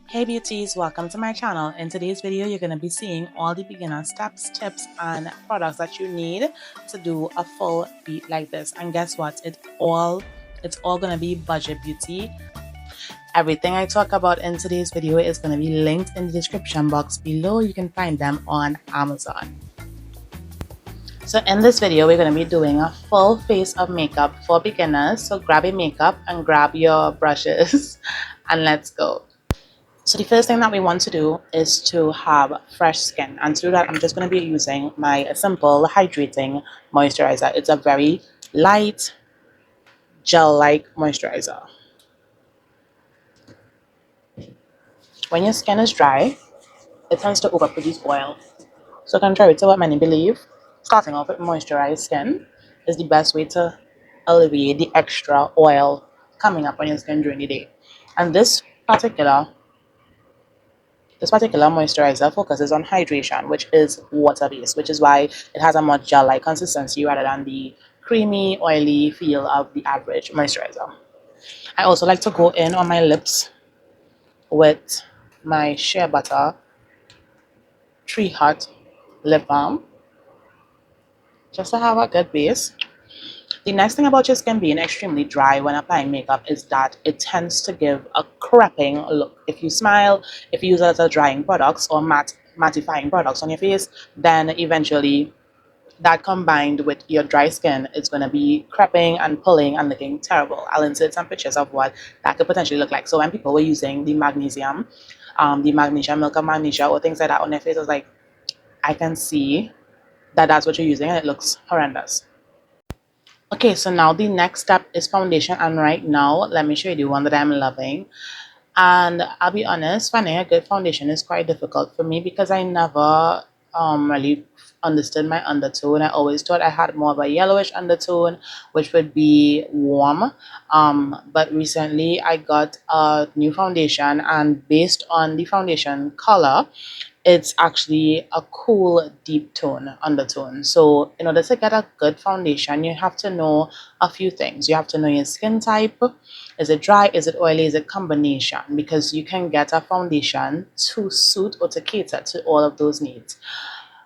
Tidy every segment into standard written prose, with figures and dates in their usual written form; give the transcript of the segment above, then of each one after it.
Hey beauties, welcome to my channel. In today's video, you're going to be seeing all the beginner steps, tips, and products that you need to do a full beat like this. And guess what? It's all going to be budget beauty. Everything I talk about in today's video is going to be linked in the description box below. You can find them on Amazon. So in this video, we're going to be doing a full face of makeup for beginners. So grab your makeup and grab your brushes and let's go. So the first thing that we want to do is to have fresh skin, and to do that I'm just going to be using my simple hydrating moisturizer. It's a very light gel-like moisturizer. When your skin is dry, it tends to overproduce oil. So contrary to what many believe, starting off with moisturized skin is the best way to alleviate the extra oil coming up on your skin during the day. And this particular moisturizer focuses on hydration, which is water-based, which is why it has a much gel-like consistency rather than the creamy, oily feel of the average moisturizer. I also like to go in on my lips with my Shea Butter Tree Hut lip balm, just to have a good base. The next thing about your skin being extremely dry when applying makeup is that it tends to give a creping look. If you smile, if you use it as drying products or mattifying products on your face, then eventually that combined with your dry skin is going to be crepping and pulling and looking terrible. I'll insert some pictures of what that could potentially look like. So when people were using the magnesium, milk of magnesia or things like that on their face, I was like, I can see that that's what you're using and it looks horrendous. Okay, so now the next step is foundation, and right now let me show you the one that I'm loving. And I'll be honest, finding a good foundation is quite difficult for me because I never really understood my undertone. I always thought I had more of a yellowish undertone, which would be warm. But recently I got a new foundation, and based on the foundation color, it's actually a cool deep tone undertone. So in order to get a good foundation, you have to know a few things. You have to know your skin type. Is it dry? Is it oily? Is it combination? Because you can get a foundation to suit or to cater to all of those needs.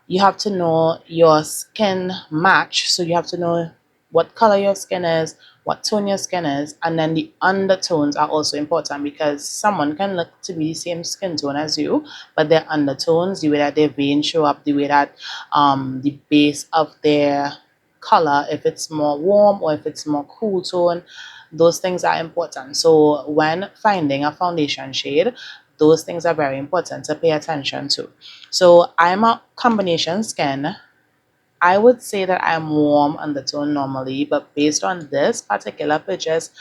You have to know your skin match. So you have to know what color your skin is, what tone your skin is, and then the undertones are also important because someone can look to be the same skin tone as you, but their undertones, the way that their veins show up, the way that the base of their color, if it's more warm or if it's more cool tone, those things are important. So when finding a foundation shade, those things are very important to pay attention to. So I'm a combination skin. I would say that I'm warm undertone normally, but based on this particular purchase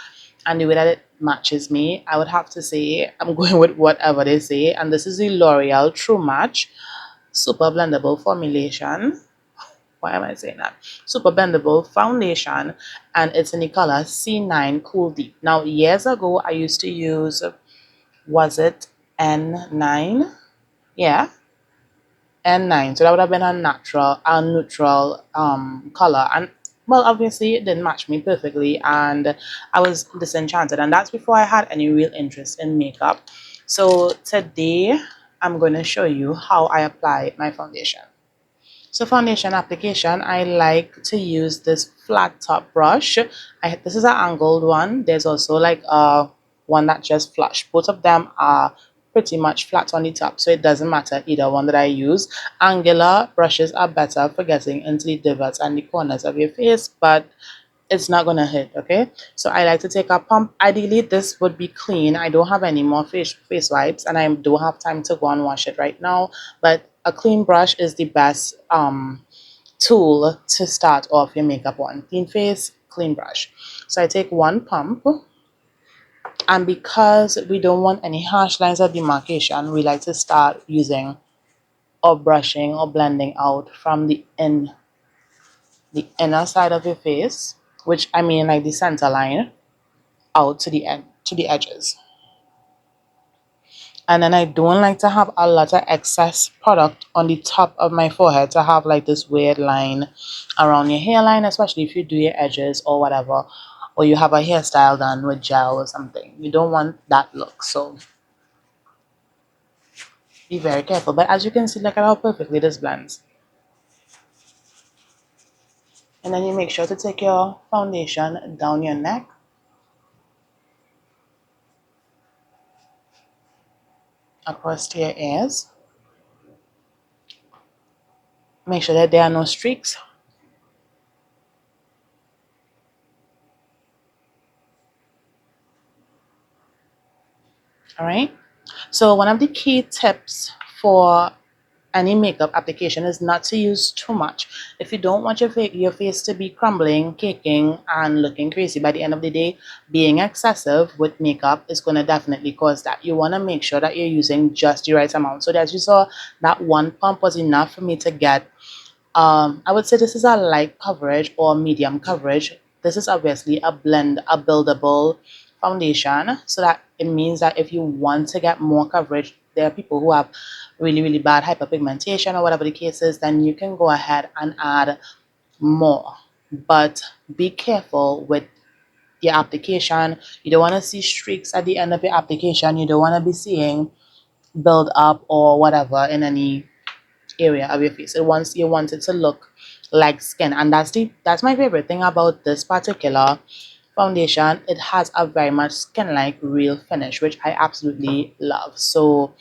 and the way that it matches me, I would have to say I'm going with whatever they say. And this is the L'Oreal True Match Super Blendable Formulation. Why am I saying that? Super Blendable Foundation, and it's in the color C9 Cool Deep. Now, years ago, I used to use, was it N9? Yeah, N9. So that would have been a neutral color. And well, obviously it didn't match me perfectly and I was disenchanted. And that's before I had any real interest in makeup. So today I'm going to show you how I apply my foundation. So foundation application, I like to use this flat top brush. This is an angled one. There's also like a one that just flush. Both of them are pretty much flat on the top, so it doesn't matter either one that I use. Angular brushes are better for getting into the divots and the corners of your face, but it's not gonna hit. Okay, so I like to take a pump. Ideally this would be clean. I don't have any more face wipes and I don't have time to go and wash it right now, but a clean brush is the best tool to start off your makeup on. Clean face, clean brush. So I take one pump, and because we don't want any harsh lines of demarcation, we like to start using or brushing or blending out from the inner side of your face, which I mean like the center line, out to the end, to the edges. And then I don't like to have a lot of excess product on the top of my forehead to have like this weird line around your hairline, especially if you do your edges or whatever, or you have a hairstyle done with gel or something. You don't want that look. So Be very careful. But as you can see, look at how perfectly this blends. And then you make sure to take your foundation down your neck, across to your ears. Make sure that there are no streaks. All right. So one of the key tips for any makeup application is not to use too much. If you don't want your face to be crumbling, caking, and looking crazy by the end of the day, being excessive with makeup is going to definitely cause that. You want to make sure that you're using just the right amount. So as you saw, that one pump was enough for me to get I would say this is a light coverage or medium coverage. This is obviously a blend, a buildable foundation. So that it means that if you want to get more coverage, there are people who have really, really bad hyperpigmentation or whatever the case is, then you can go ahead and add more. But be careful with your application. You don't want to see streaks at the end of your application. You don't want to be seeing build up or whatever in any area of your face. It wants you want it to look like skin, and that's my favorite thing about this particular foundation. It has a very much skin-like real finish, which I absolutely love. So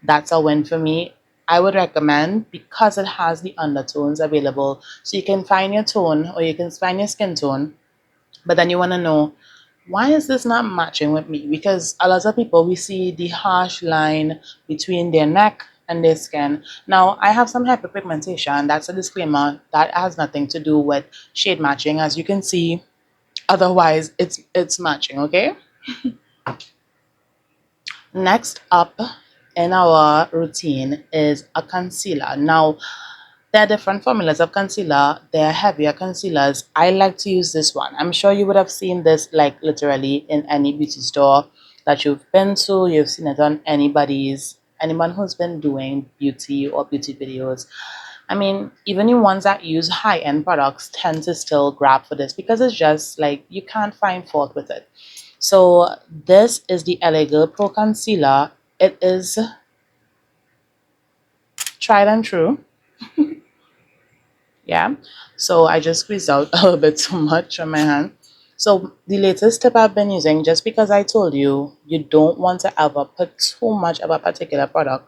that's a win for me. I would recommend because it has the undertones available, so you can find your tone or you can find your skin tone, but then you want to know why is this not matching with me? Because a lot of people, we see the harsh line between their neck and their skin. Now, I have some hyperpigmentation. That's a disclaimer. That has nothing to do with shade matching. As you can see, otherwise it's matching, okay? Next up in our routine is a concealer. Now, there are different formulas of concealer. There are heavier concealers. I like to use this one. I'm sure you would have seen this like literally in any beauty store that you've been to. You've seen it on anyone who's been doing beauty or beauty videos. I mean, even the ones that use high-end products tend to still grab for this because it's just like you can't find fault with it. So this is the LA Girl Pro Concealer. It is tried and true. Yeah. So I just squeezed out a little bit too much on my hand. So the latest tip I've been using, just because I told you, you don't want to ever put too much of a particular product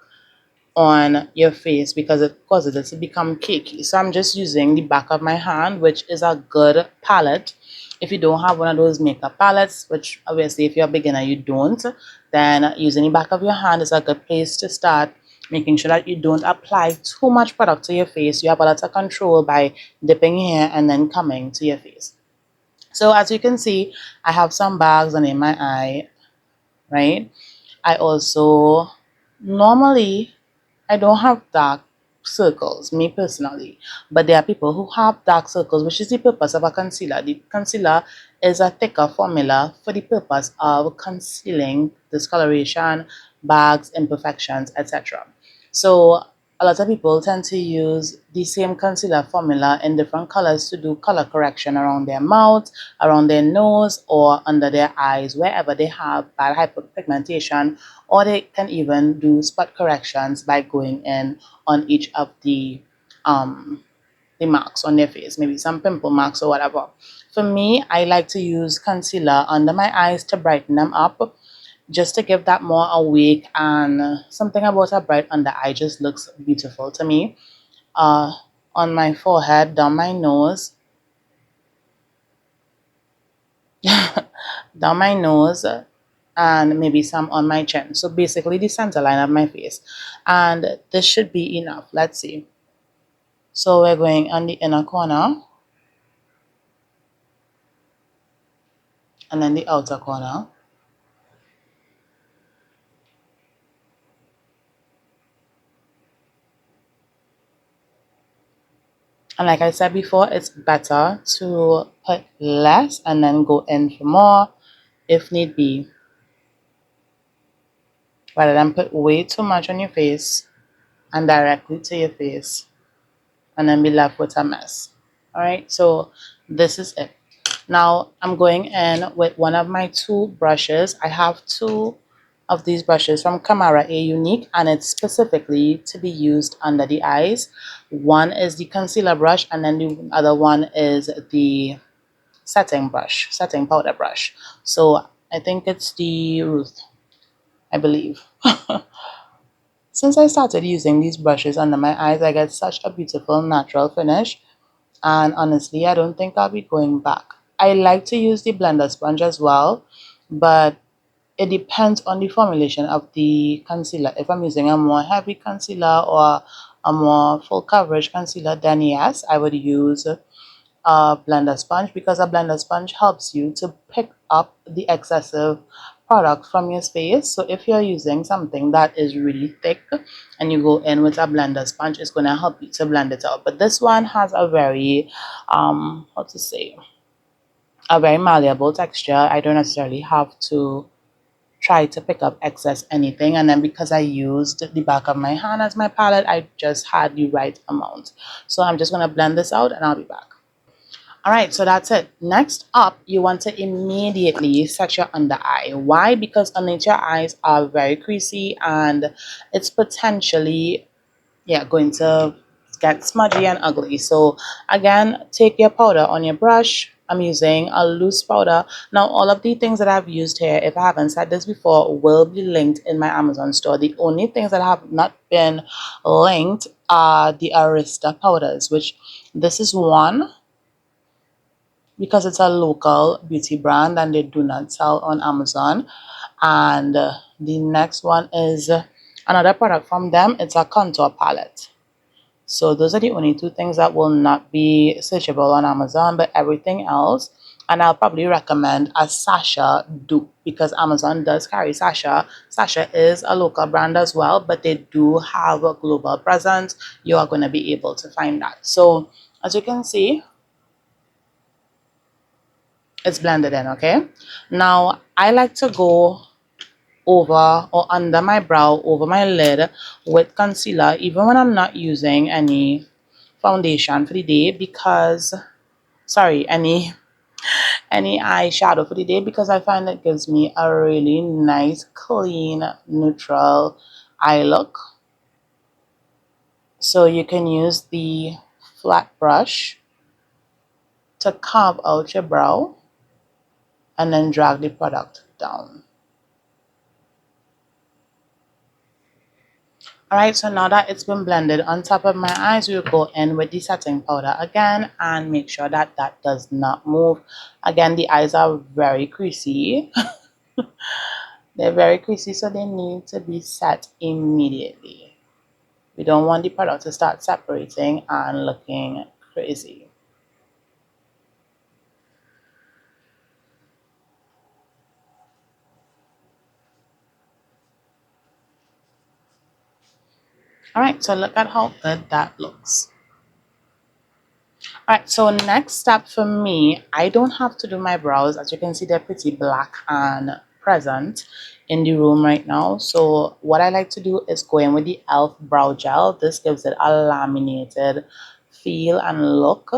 on your face because it causes it to become cakey. So I'm just using the back of my hand, which is a good palette. If you don't have one of those makeup palettes, which obviously if you're a beginner you don't, then using the back of your hand is a good place to start, making sure that you don't apply too much product to your face. You have a lot of control by dipping here and then coming to your face. So as you can see, I have some bags under my eye, right? I also normally I don't have dark circles, me personally, but there are people who have dark circles, which is the purpose of a concealer. The concealer is a thicker formula for the purpose of concealing discoloration, bags, imperfections, etc. So a lot of people tend to use the same concealer formula in different colors to do color correction around their mouth, around their nose, or under their eyes, wherever they have bad hyperpigmentation, or they can even do spot corrections by going in on each of the marks on their face, maybe some pimple marks or whatever. For me, I like to use concealer under my eyes to brighten them up, just to give that more awake, and something about a bright under eye just looks beautiful to me. Uh, on my forehead, down my nose, down my nose, and maybe some on my chin. So basically the center line of my face. And this should be enough. Let's see. So we're going on the inner corner and then the outer corner. And like I said before, it's better to put less and then go in for more if need be, rather than put way too much on your face and directly to your face and then be left with a mess. All right, so this is it. Now I'm going in with one of my two brushes. I have two of these brushes from Camara A Unique, and it's specifically to be used under the eyes. One is the concealer brush, and then the other one is the setting powder brush. So I think it's the Ruth, I believe. Since I started using these brushes under my eyes, I get such a beautiful natural finish, and honestly, I don't think I'll be going back. I like to use the blender sponge as well, but it depends on the formulation of the concealer. If I'm using a more heavy concealer or a more full coverage concealer, then yes, I would use a blender sponge, because a blender sponge helps you to pick up the excessive product from your face. So if you're using something that is really thick and you go in with a blender sponge, it's going to help you to blend it out. But this one has a very how to say, a very malleable texture. I don't necessarily have to try to pick up excess anything, and then because I used the back of my hand as my palette, I just had the right amount. So I'm just going to blend this out and I'll be back. All right, so that's it. Next up, you want to immediately set your under eye. Why? Because underneath your eyes are very creasy, and it's potentially, yeah, going to get smudgy and ugly. So again, take your powder on your brush. I'm using a loose powder. Now, all of the things that I've used here, if I haven't said this before, will be linked in my Amazon store. The only things that have not been linked are the Arista powders, which this is one, because it's a local beauty brand and they do not sell on Amazon. And the next one is another product from them. It's a contour palette. So those are the only two things that will not be searchable on Amazon, but everything else. And I'll probably recommend a Sasha dupe, because Amazon does carry Sasha. Sasha is a local brand as well, but they do have a global presence. You are going to be able to find that. So as you can see, it's blended in. Okay, now I like to go over or under my brow, over my lid, with concealer, even when I'm not using any foundation for the day, because sorry, any eyeshadow for the day, because I find it gives me a really nice clean neutral eye look. So you can use the flat brush to carve out your brow and then drag the product down. Alright, so now that it's been blended on top of my eyes, we'll go in with the setting powder again and make sure that that does not move. Again, the eyes are very creasy. They're very creasy, so they need to be set immediately. We don't want the product to start separating and looking crazy. Alright, so look at how good that looks. Alright, so next step for me, I don't have to do my brows. As you can see, they're pretty black and present in the room right now. So what I like to do is go in with the e.l.f. brow gel. This gives it a laminated feel and look,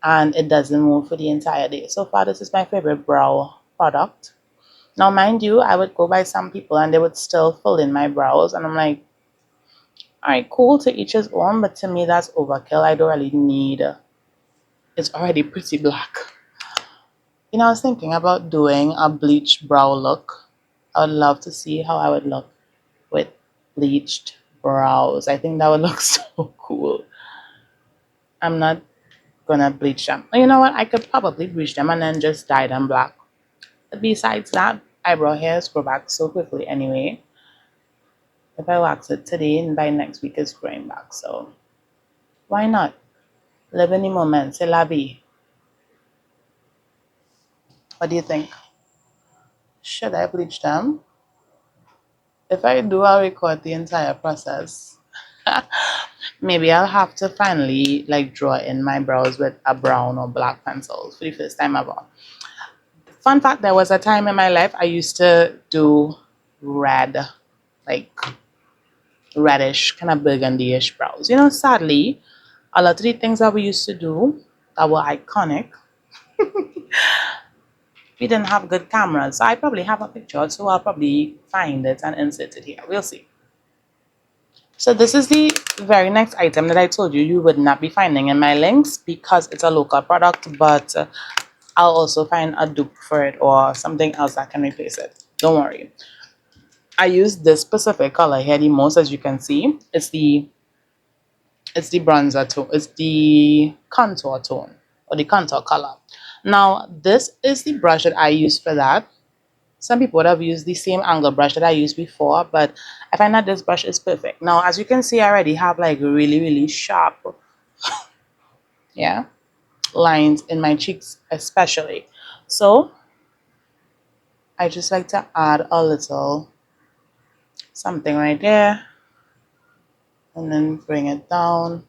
and it doesn't move for the entire day. So far, this is my favorite brow product. Now, mind you, I would go by some people and they would still fill in my brows, and I'm like, all right, cool, to each his own, but to me, that's overkill. I don't really need, it's already pretty black. You know, I was thinking about doing a bleached brow look. I would love to see how I would look with bleached brows. I think that would look so cool. I'm not gonna bleach them. You know what? I could probably bleach them and then just dye them black. But besides that, eyebrow hairs grow back so quickly anyway. If I wax it today, and by next week it's growing back. So why not? Live in the moment. C'est la vie. What do you think? Should I bleach them? If I do, I'll record the entire process. Maybe I'll have to finally like draw in my brows with a brown or black pencil for the first time ever. Fun fact, there was a time in my life I used to do red, like reddish, kind of burgundy-ish brows. You know, sadly, a lot of the things that we used to do that were iconic we didn't have good cameras. So I probably have a picture, so I'll probably find it and insert it here. We'll see. So this is the very next item that I told you you would not be finding in my links because it's a local product, but I'll also find a dupe for it or something else that can replace it. Don't worry. I use this specific color here the most, as you can see. It's the bronzer tone. It's the contour tone or the contour color. Now, this is the brush that I use for that. Some people would have used the same angle brush that I used before, but I find that this brush is perfect. Now, as you can see, I already have like really, really sharp, yeah, lines in my cheeks, especially. So I just like to add a little something right there and then bring it down.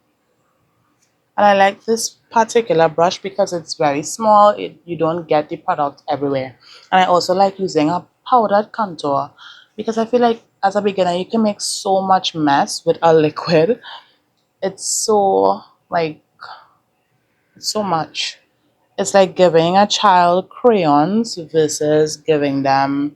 And I like this particular brush because it's very small. You don't get the product everywhere. And I also like using a powdered contour because I feel like as a beginner you can make so much mess with a liquid. It's so like so much. It's like giving a child crayons versus giving them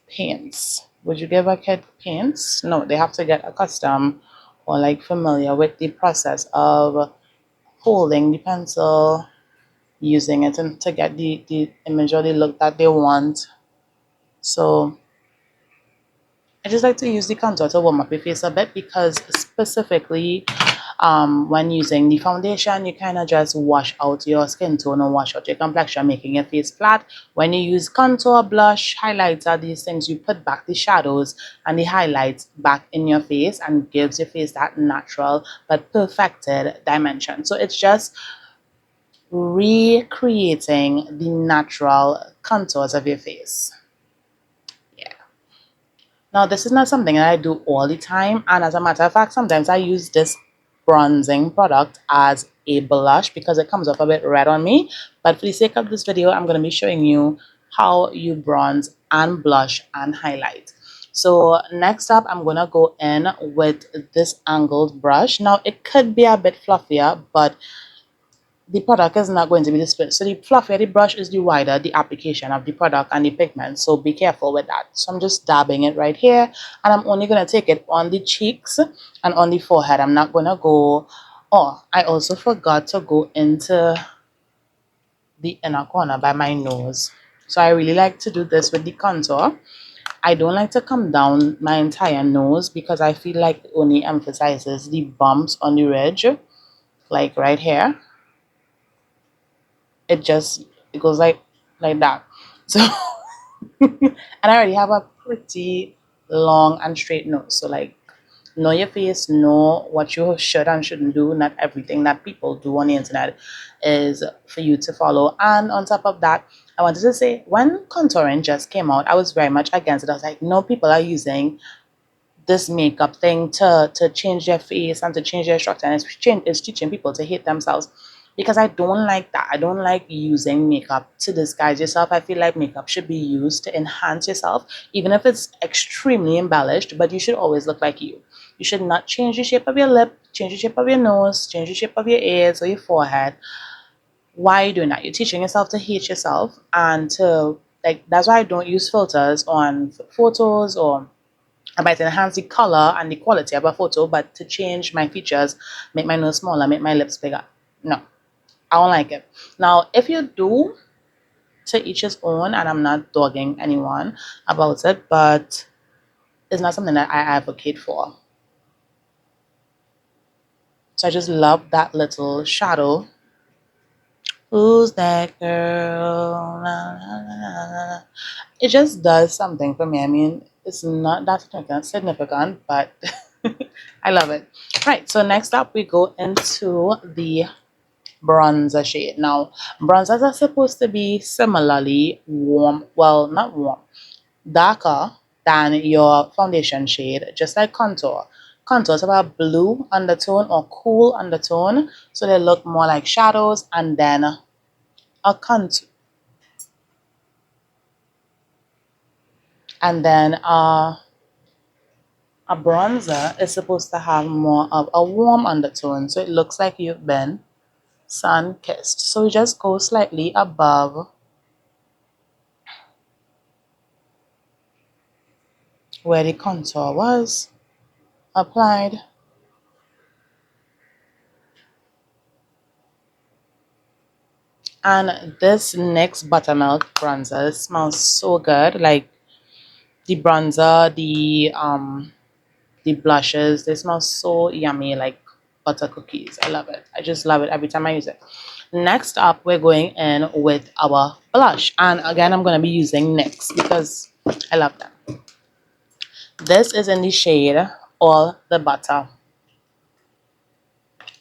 paints. Would you give a kid paints? No, they have to get accustomed or like familiar with the process of holding the pencil, using it and to get the image or the look that they want. So I just like to use the contour to warm up your face a bit because specifically when using the foundation, you kind of just wash out your skin tone or wash out your complexion, making your face flat. When you use contour, blush, highlighter, these things, you put back the shadows and the highlights back in your face and gives your face that natural but perfected dimension. So it's just recreating the natural contours of your face. Yeah. Now, this is not something that I do all the time, and as a matter of fact, sometimes I use this bronzing product as a blush because it comes off a bit red on me. But for the sake of this video, I'm going to be showing you how you bronze and blush and highlight. So next up, I'm going to go in with this angled brush. Now, it could be a bit fluffier, but the product is not going to be the split. So the fluffier the brush is, the wider the application of the product and the pigment. So be careful with that. So I'm just dabbing it right here. And I'm only going to take it on the cheeks and on the forehead. I'm not going to go... Oh, I also forgot to go into the inner corner by my nose. So I really like to do this with the contour. I don't like to come down my entire nose because I feel like it only emphasizes the bumps on the ridge. Like right here. It goes like that. So and I already have a pretty long and straight nose, so like know your face, know what you should and shouldn't do. Not everything that people do on the internet is for you to follow. And on top of that, I wanted to say, when contouring just came out, I was very much against it. I was like, no, people are using this makeup thing to change their face and to change their structure, and it's teaching people to hate themselves, because I don't like that. I don't like using makeup to disguise yourself. I feel like makeup should be used to enhance yourself, even if it's extremely embellished, but you should always look like you. You should not change the shape of your lip, change the shape of your nose, change the shape of your ears or your forehead. Why are you doing that? You're teaching yourself to hate yourself, and to like, that's why I don't use filters on photos, or I might enhance the color and the quality of a photo, but to change my features, make my nose smaller, make my lips bigger. No, I don't like it. Now, if you do, to each his own, and I'm not dogging anyone about it, but it's not something that I advocate for. So I just love that little shadow. Who's that girl? Na, na, na, na. It just does something for me. I mean, it's not that significant, but I love it. Right, so next up we go into the bronzer shade. Now, bronzers are supposed to be similarly warm, well, not warm, darker than your foundation shade, just like contour. Contours have a blue undertone or cool undertone, so they look more like shadows, and then a contour, and then a bronzer is supposed to have more of a warm undertone, so it looks like you've been sun kissed. So we just go slightly above where the contour was applied. And this NYX Buttermilk bronzer smells so good. Like the bronzer, the blushes, they smell so yummy, like butter cookies. I love it. I just love it every time I use it. Next up, we're going in with our blush. And again, I'm going to be using NYX because I love them. This is in the shade All the Butter.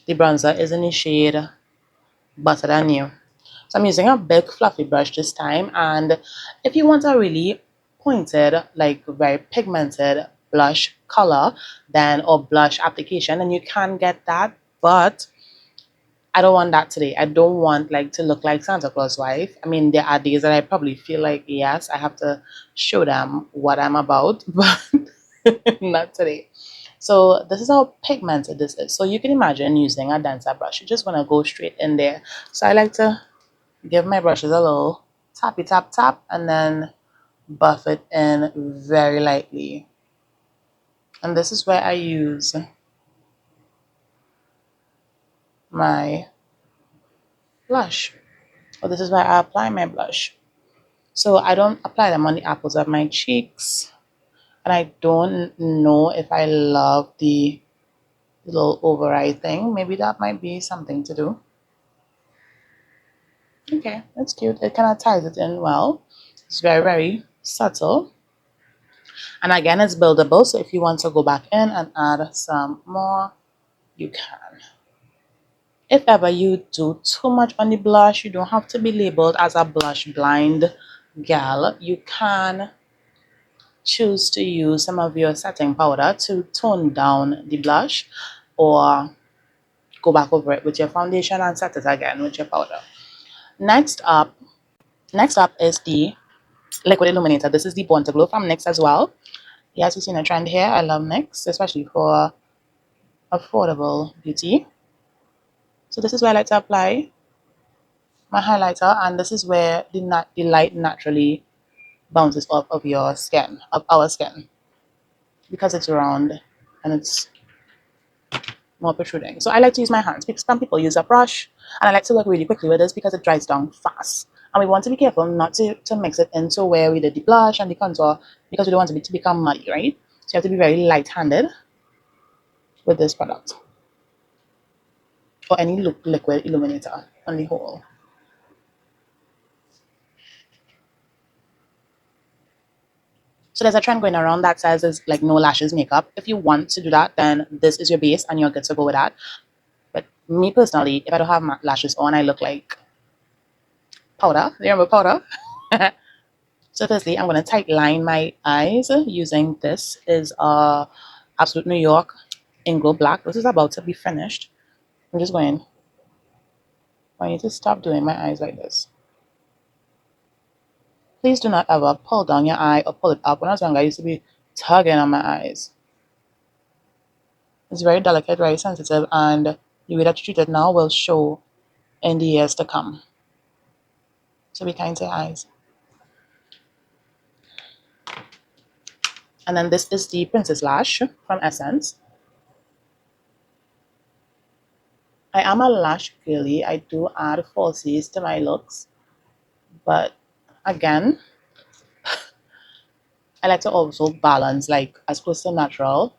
The bronzer is in the shade Butter Than You. So I'm using a big fluffy brush this time, and if you want a really pointed, like very pigmented blush color, then or blush application, then you can get that, but I don't want that today. I don't want like to look like Santa Claus wife. I mean, there are days that I probably feel like yes, I have to show them what I'm about, but not today. So this is how pigmented this is. So you can imagine using a denser brush. You just want to go straight in there. So I like to give my brushes a little tappy tap tap and then buff it in very lightly. And this is where I use my blush. Or this is where I apply my blush. So I don't apply them on the apples of my cheeks. And I don't know if I love the little over eye thing. Maybe that might be something to do. Okay, that's cute. It kind of ties it in well. It's very, very subtle. And again, it's buildable. So if you want to go back in and add some more, you can. If ever you do too much on the blush, you don't have to be labeled as a blush blind gal. You can choose to use some of your setting powder to tone down the blush, or go back over it with your foundation and set it again with your powder. Next up, is the liquid illuminator. This is the Born to Glow from NYX as well. Yes, you've seen a trend here. I love NYX, especially for affordable beauty. So this is where I like to apply my highlighter, and this is where the light naturally bounces off of your skin, of our skin, because it's round and it's more protruding. So I like to use my hands because some people use a brush, and I like to work really quickly with this because it dries down fast. And we want to be careful not to mix it into where we did the blush and the contour, because we don't want it to become muddy, right? So you have to be very light-handed with this product, or any liquid illuminator on the whole. So there's a trend going around that says it's like no lashes makeup. If you want to do that, then this is your base and you're good to go with that. But me personally, if I don't have my lashes on, I look like powder. You remember powder? So firstly, I'm going to tight line my eyes using this is Absolute New York Inglow Black. This is about to be finished. I'm just going, I need to stop doing my eyes like this. Please do not ever pull down your eye or pull it up. When I was younger, I used to be tugging on my eyes. It's very delicate, very sensitive, and the way that you treat it now will show in the years to come. So be kind to your eyes. And then this is the Princess Lash from Essence. I am a lash girly. I do add falsies to my looks, but again, I like to also balance like as close to natural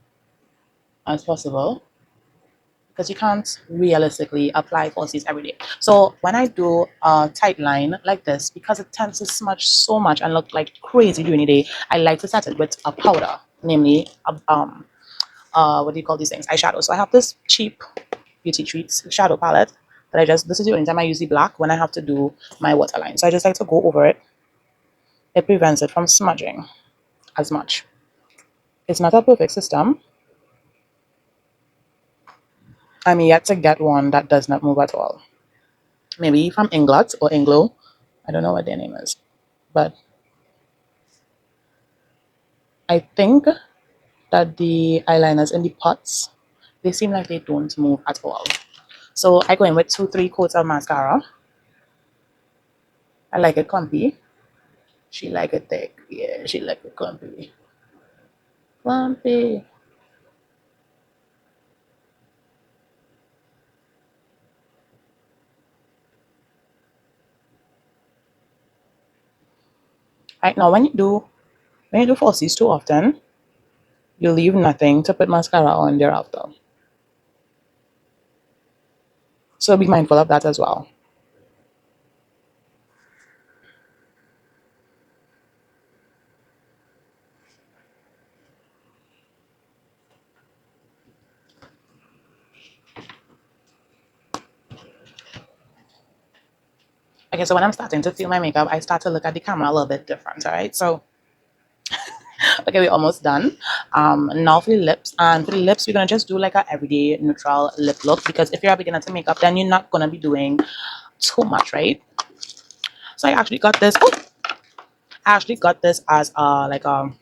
as possible, because you can't realistically apply falsies every day. So when I do a tight line like this, because it tends to smudge so much and look like crazy during the day, I like to set it with a powder, namely what do you call these things, eyeshadow. So I have this cheap Beauty Treats shadow palette that this is the only time I use the black when I have to do my waterline. So I just like to go over it. It prevents it from smudging as much. It's not a perfect system. I'm yet to get one that does not move at all. Maybe from Inglot or Inglow. I don't know what their name is. But I think that the eyeliners in the pots, they seem like they don't move at all. So I go in with 2-3 coats of mascara. I like it clumpy. She like it thick. Yeah, she like it clumpy. Lumpy. Right now, when you do falsies too often, you leave nothing to put mascara on thereafter. So be mindful of that as well. Okay, so when I'm starting to feel my makeup, I start to look at the camera a little bit different. All right, so okay, we're almost done. Now for the lips, and for the lips, we're gonna just do like a everyday neutral lip look because if you're a beginner to makeup, then you're not gonna be doing too much, right? So I actually got this. Oh, I actually got this as like what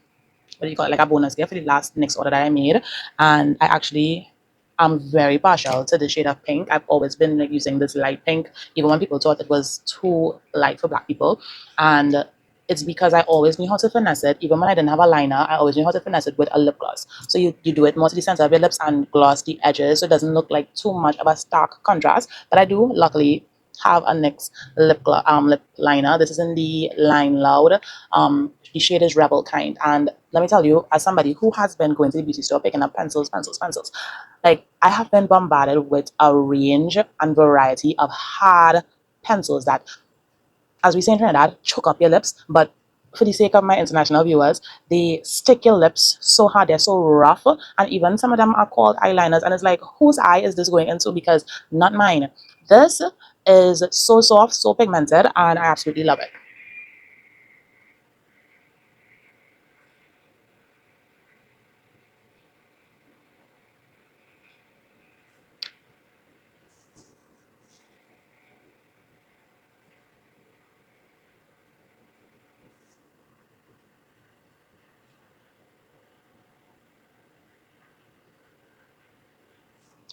do you call it, like a bonus gift for the last next order that I made. And I actually am very partial to the shade of pink. I've always been like using this light pink, even when people thought it was too light for black people. And it's because I always knew how to finesse it. Even when I didn't have a liner, I always knew how to finesse it with a lip gloss. So you do it more to the center of your lips and gloss the edges so it doesn't look like too much of a stark contrast. But I do luckily have a NYX lip liner. This is in the Line Loud. The shade is Rebel Kind. And let me tell you, as somebody who has been going to the beauty store picking up pencils, like I have been bombarded with a range and variety of hard pencils that, as we say in Trinidad, choke up your lips. But for the sake of my international viewers, they stick your lips so hard, they're so rough, and even some of them are called eyeliners. And it's like, whose eye is this going into? Because not mine. This is so soft, so pigmented, and I absolutely love it.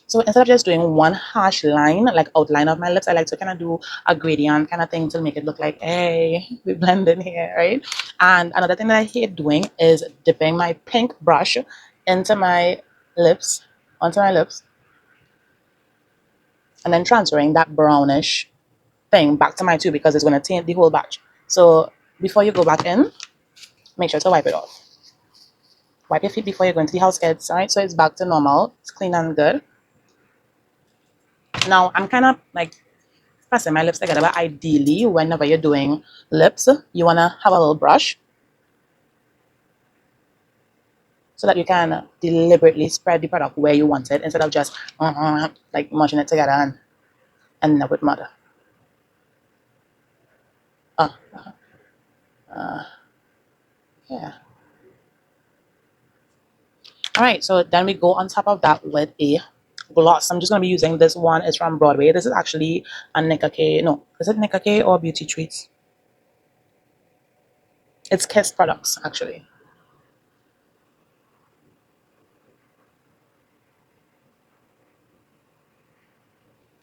So instead of just doing one harsh line, like outline of my lips, I like to kind of do a gradient kind of thing to make it look like, hey, we blend in here, right? And another thing that I hate doing is dipping my pink brush into my lips, onto my lips, and then transferring that brownish thing back to my tube because it's going to taint the whole batch. So before you go back in, make sure to wipe it off. Wipe your feet before you go into the house kids, all right? So it's back to normal. It's clean and good. Now I'm kind of like pressing my lips together, but ideally, whenever you're doing lips, you want to have a little brush so that you can deliberately spread the product where you want it instead of just like mushing it together and ending up with mud. Uh, yeah. All right, so then we go on top of that with a gloss. I'm just going to be using this one. It's from Broadway. This is actually a Nika K. No, is it Nika K or Beauty Treats? It's Kiss products, actually.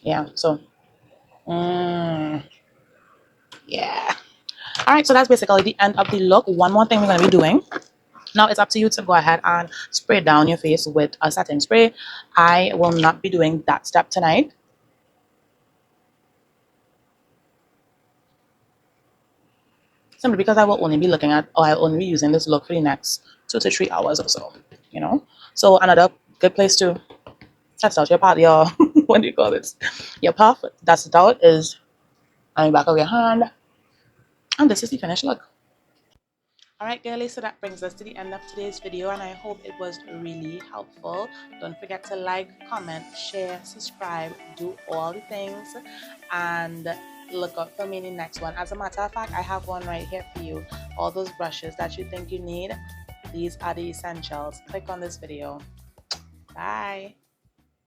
Yeah, so, yeah. All right, so that's basically the end of the look. One more thing we're going to be doing. Now it's up to you to go ahead and spray down your face with a setting spray. I will not be doing that step tonight, simply because I will only be looking at, or I'll only be using this look for the next 2 to 3 hours or so, you know? So another good place to test out your part, your, what do you call this? Your puff, test it out is on the back of your hand. And this is the finished look. All right, girlies, so that brings us to the end of today's video, and I hope it was really helpful. Don't forget to like, comment, share, subscribe, do all the things, and look out for me in the next one. As a matter of fact, I have one right here for you. All those brushes that you think you need, these are the essentials. Click on this video. Bye.